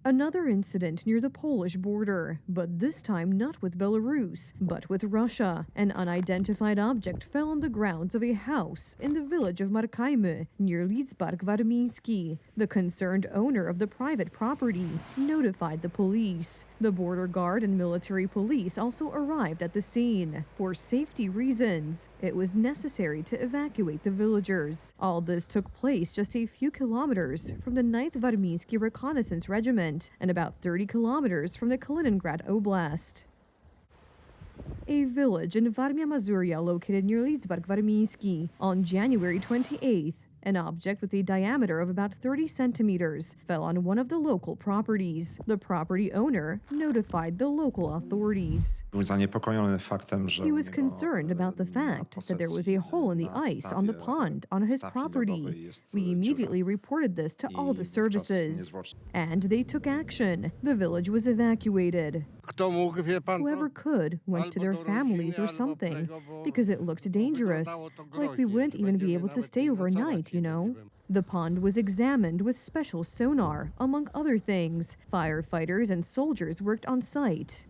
Another incident near the Polish border, but this time not with Belarus, but with Russia. An unidentified object fell on the grounds of a house in the village of Markajmy, near Lidzbark Warmiński. The concerned owner of the private property notified the police. The border guard and military police also arrived at the scene. For safety reasons, it was necessary to evacuate the villagers. All this took place just a few kilometers from the 9th Warmiński Reconnaissance Regiment and about 30 kilometers from the Kaliningrad Oblast. A village in Warmia Mazuria located near Lidzbark Warmiński on January 28th. An object with a diameter of about 30 centimeters fell on one of the local properties. The property owner notified the local authorities. He was concerned about the fact that there was a hole in the ice on the pond on his property. We immediately reported this to all the services, and they took action. The village was evacuated. Whoever could went to their families or something, because it looked dangerous, like we wouldn't even be able to stay overnight, you know. The pond was examined with special sonar, among other things. Firefighters and soldiers worked on site.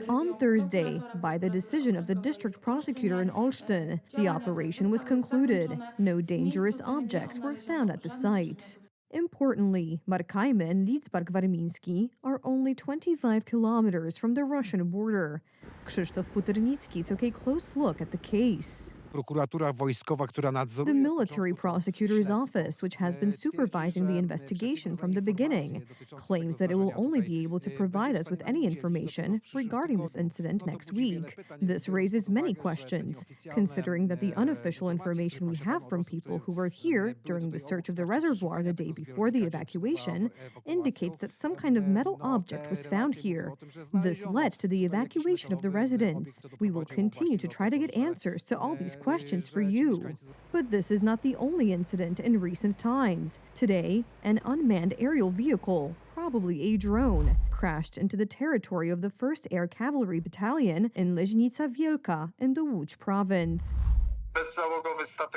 On Thursday, by the decision of the district prosecutor in Olsztyn, the operation was concluded. No dangerous objects were found at the site. Importantly, Markajmy and Lidzbark Warmiński are only 25 kilometers from the Russian border. Krzysztof Puternicki took a close look at the case. The military prosecutor's office, which has been supervising the investigation from the beginning, claims that it will only be able to provide us with any information regarding this incident next week. This raises many questions, considering that the unofficial information we have from people who were here during the search of the reservoir the day before the evacuation indicates that some kind of metal object was found here. This led to the evacuation of the residents. We will continue to try to get answers to all these questions for you. But this is not the only incident in recent times. Today, an unmanned aerial vehicle, probably a drone, crashed into the territory of the 1st Air Cavalry Battalion in Leźnica Wielka in the Łódź province.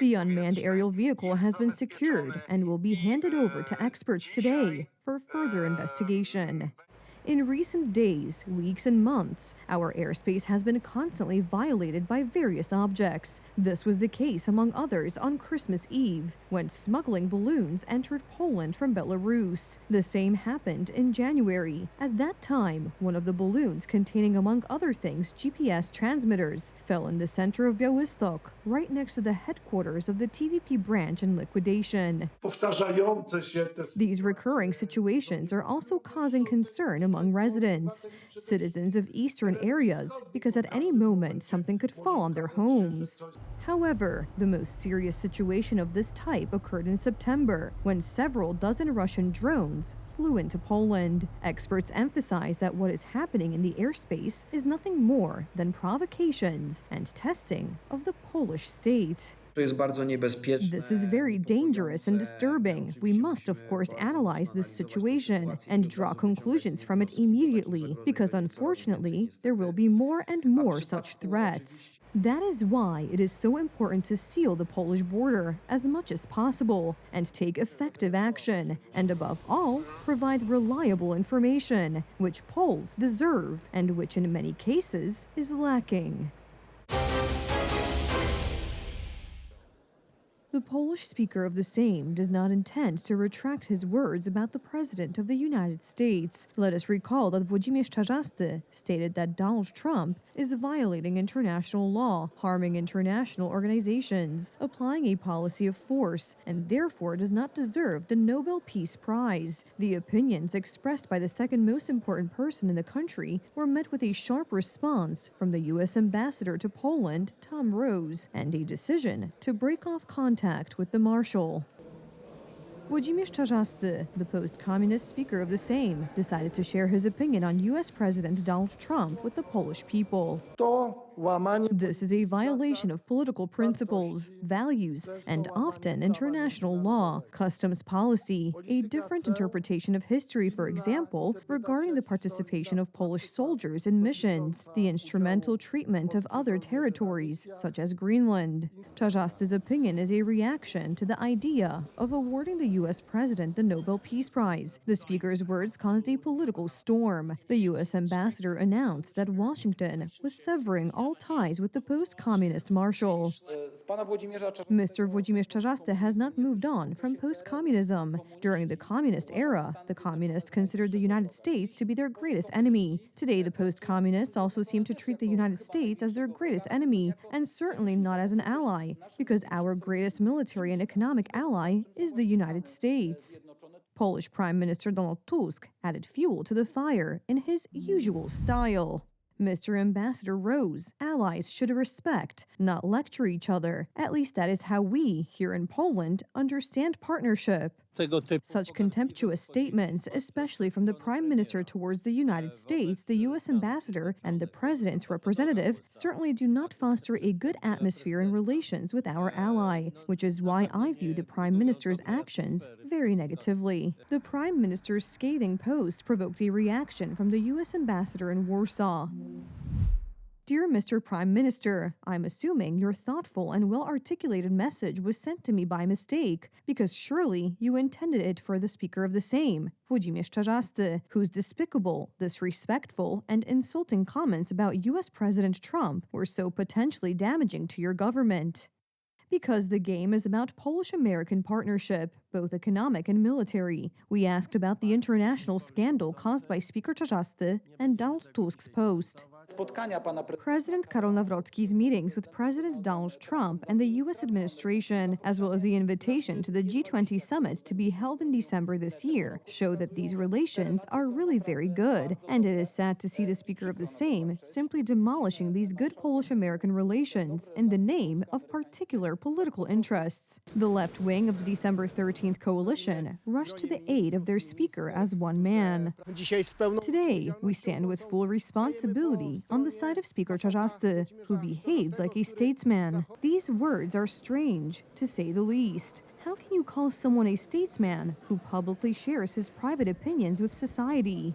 The unmanned aerial vehicle has been secured and will be handed over to experts today for further investigation. In recent days, weeks, and months, our airspace has been constantly violated by various objects. This was the case, among others, on Christmas Eve, when smuggling balloons entered Poland from Belarus. The same happened in January. At that time, one of the balloons containing, among other things, GPS transmitters, fell in the center of Białystok, right next to the headquarters of the TVP branch in liquidation. These recurring situations are also causing concern among residents, citizens of eastern areas, because at any moment something could fall on their homes. However, the most serious situation of this type occurred in September, when several dozen Russian drones flew into Poland. Experts emphasize that what is happening in the airspace is nothing more than provocations and testing of the Polish state. This is very dangerous and disturbing. We must, of course, analyze this situation and draw conclusions from it immediately, because unfortunately, there will be more and more such threats. That is why it is so important to seal the Polish border as much as possible and take effective action, and above all, provide reliable information, which Poles deserve and which in many cases is lacking. The Polish Speaker of the Sejm does not intend to retract his words about the President of the United States. Let us recall that Włodzimierz Czarzasty stated that Donald Trump is violating international law, harming international organizations, applying a policy of force, and therefore does not deserve the Nobel Peace Prize. The opinions expressed by the second most important person in the country were met with a sharp response from the U.S. Ambassador to Poland, Tom Rose, and a decision to break off contact with the Marshal. Włodzimierz Czarzasty, the post-communist Speaker of the Sejm, decided to share his opinion on U.S. President Donald Trump with the Polish people. This is a violation of political principles, values, and often international law, customs policy, a different interpretation of history, for example, regarding the participation of Polish soldiers in missions, the instrumental treatment of other territories, such as Greenland. Czarzasty's opinion is a reaction to the idea of awarding the U.S. president the Nobel Peace Prize. The speaker's words caused a political storm. The U.S. ambassador announced that Washington was severing all ties with the post-communist marshal. Mr. Włodzimierz Czarzasty has not moved on from post-communism. During the communist era, the communists considered the United States to be their greatest enemy. Today, the post-communists also seem to treat the United States as their greatest enemy, and certainly not as an ally, because our greatest military and economic ally is the United States. Polish Prime Minister Donald Tusk added fuel to the fire in his usual style. Mr. Ambassador Rose, allies should respect, not lecture each other. At least that is how we, here in Poland, understand partnership. Such contemptuous statements, especially from the Prime Minister towards the United States, the U.S. Ambassador, and the President's representative, certainly do not foster a good atmosphere in relations with our ally, which is why I view the Prime Minister's actions very negatively. The Prime Minister's scathing post provoked a reaction from the U.S. Ambassador in Warsaw. Dear Mr. Prime Minister, I'm assuming your thoughtful and well-articulated message was sent to me by mistake, because surely you intended it for the Speaker of the Sejm, Włodzimierz Czarzasty, whose despicable, disrespectful, and insulting comments about U.S. President Trump were so potentially damaging to your government. Because the game is about Polish-American partnership, both economic and military. We asked about the international scandal caused by Speaker Czarzasty and Donald Tusk's post. President Karol Nawrocki's meetings with President Donald Trump and the U.S. administration, as well as the invitation to the G20 summit to be held in December this year, show that these relations are really very good, and it is sad to see the Speaker of the Sejm simply demolishing these good Polish-American relations in the name of particular political interests. The left wing of the December 13th coalition rushed to the aid of their speaker as one man. Today, we stand with full responsibility on the side of Speaker Czarzasty, who behaved like a statesman. These words are strange, to say the least. How can you call someone a statesman who publicly shares his private opinions with society?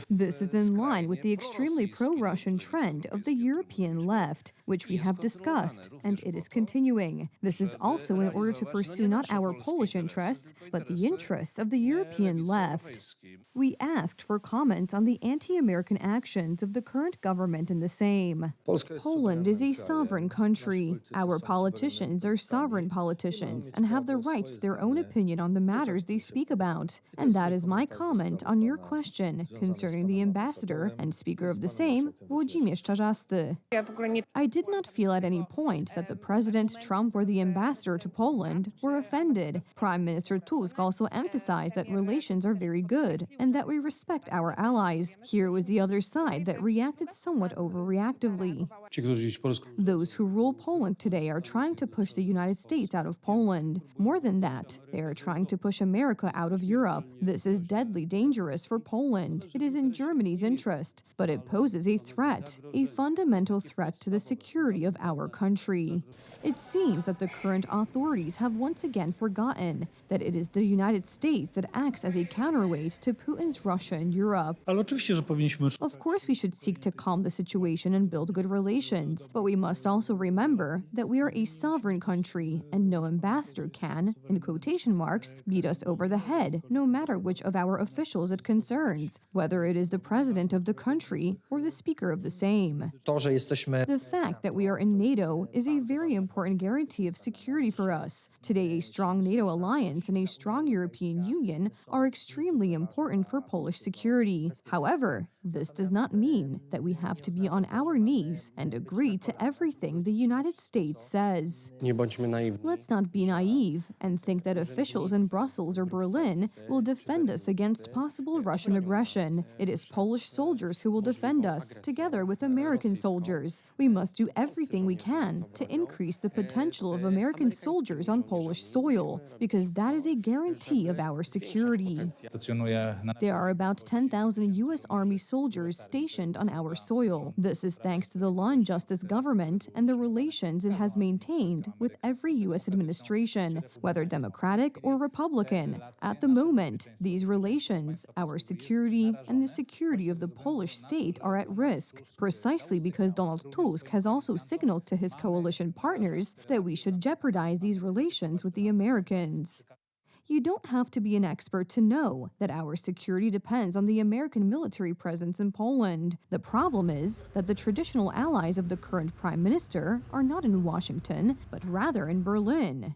This is in line with the extremely pro-Russian trend of the European left, which we have discussed, and it is continuing. This is also in order to pursue not our Polish interests, but the interests of the European left. We asked for comments on the anti-American actions of the current government in the Sejm. Poland is a sovereign country. Our politicians are sovereign politicians and have the right to their own opinion on the matters they speak about. And that is my comment on your question concerning the ambassador and Speaker of the Sejm, Włodzimierz Czarzasty. I did not feel at any point that the President, Trump, or the ambassador to Poland were offended. Prime Minister Tusk also emphasized that relations are very good and that we respect our allies. Here was the other side that reacted somewhat overreactively. Those who rule Poland today are trying to push the United States out of Poland. More than that, they are trying to push America out of Europe. This is deadly dangerous for Poland. It is in Germany's interest, but it poses a threat, a fundamental threat to the security of our country. It seems that the current authorities have once again forgotten that it is the United States that acts as a counterweight to Putin's Russia in Europe. Of course, we should seek to calm the situation and build good relations, but we must also remember that we are a sovereign country, and no ambassador can, in quotation marks, beat us over the head, no matter which of our officials it concerns, whether it is the president of the country or the Speaker of the Sejm. The fact that we are in NATO is a very important guarantee of security for us. Today, a strong NATO alliance and a strong European Union are extremely important for Polish security. However, this does not mean that we have to be on our knees and agree to everything the United States says. Let's not be naive. naive and think that officials in Brussels or Berlin will defend us against possible Russian aggression. It is Polish soldiers who will defend us, together with American soldiers. We must do everything we can to increase the potential of American soldiers on Polish soil, because that is a guarantee of our security. There are about 10,000 U.S. Army soldiers stationed on our soil. This is thanks to the law and justice government and the relations it has maintained with every U.S. administration, whether Democratic or Republican. At the moment, these relations, our security, and the security of the Polish state are at risk, precisely because Donald Tusk has also signaled to his coalition partners that we should jeopardize these relations with the Americans. You don't have to be an expert to know that our security depends on the American military presence in Poland. The problem is that the traditional allies of the current prime minister are not in Washington, but rather in Berlin.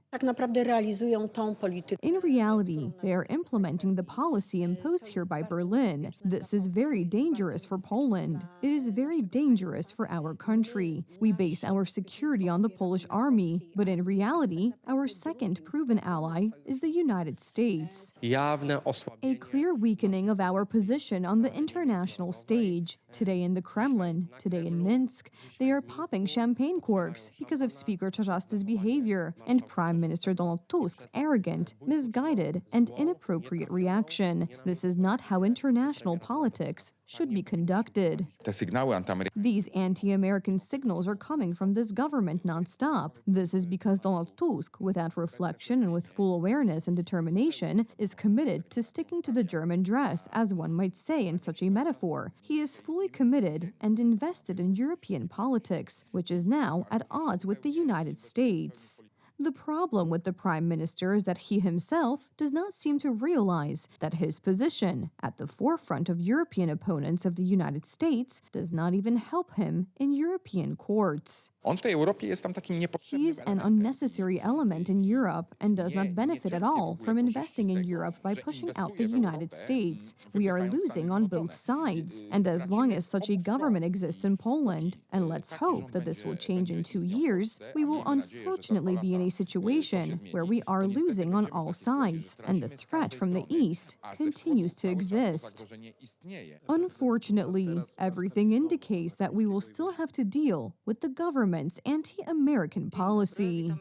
In reality, they are implementing the policy imposed here by Berlin. This is very dangerous for Poland. It is very dangerous for our country. We base our security on the Polish army, but in reality, our second proven ally is the United States. A clear weakening of our position on the international stage. Today in the Kremlin, today in Minsk, they are popping champagne corks because of Speaker Czarzasty's behavior and Prime Minister Donald Tusk's arrogant, misguided, and inappropriate reaction. This is not how international politics should be conducted. These anti-American signals are coming from this government nonstop. This is because Donald Tusk, without reflection and with full awareness and determination, is committed to sticking to the German dress, as one might say in such a metaphor. He is fully committed and invested in European politics, which is now at odds with the United States. The problem with the Prime Minister is that he himself does not seem to realize that his position at the forefront of European opponents of the United States does not even help him in European courts. He is an unnecessary element in Europe and does not benefit at all from investing in Europe by pushing out the United States. We are losing on both sides, and as long as such a government exists in Poland, and let's hope that this will change in 2 years, we will unfortunately be in a situation where we are losing on all sides, and the threat from the East continues to exist. Unfortunately, everything indicates that we will still have to deal with the government's anti-American policy.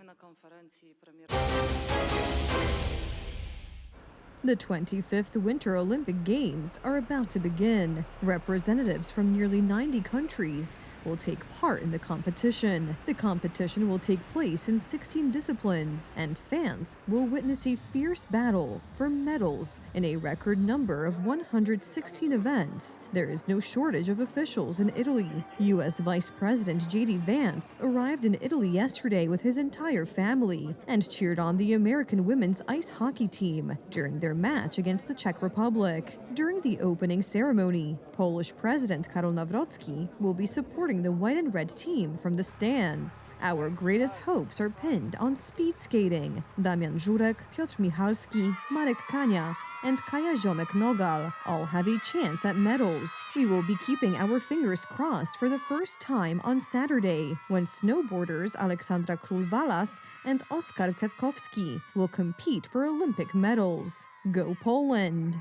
The 25th Winter Olympic Games are about to begin. Representatives from nearly 90 countries will take part in the competition. The competition will take place in 16 disciplines, and fans will witness a fierce battle for medals in a record number of 116 events. There is no shortage of officials in Italy. U.S. Vice President J.D. Vance arrived in Italy yesterday with his entire family and cheered on the American women's ice hockey team during their match against the Czech Republic. During the opening ceremony, Polish President Karol Nawrocki will be supporting the white and red team from the stands. Our greatest hopes are pinned on speed skating. Damian Żurek, Piotr Michalski, Marek Kania, and Kaja Ziomek-Nogal all have a chance at medals. We will be keeping our fingers crossed for the first time on Saturday, when snowboarders Aleksandra Król-Walas and Oskar Kwiatkowski will compete for Olympic medals. Go Poland!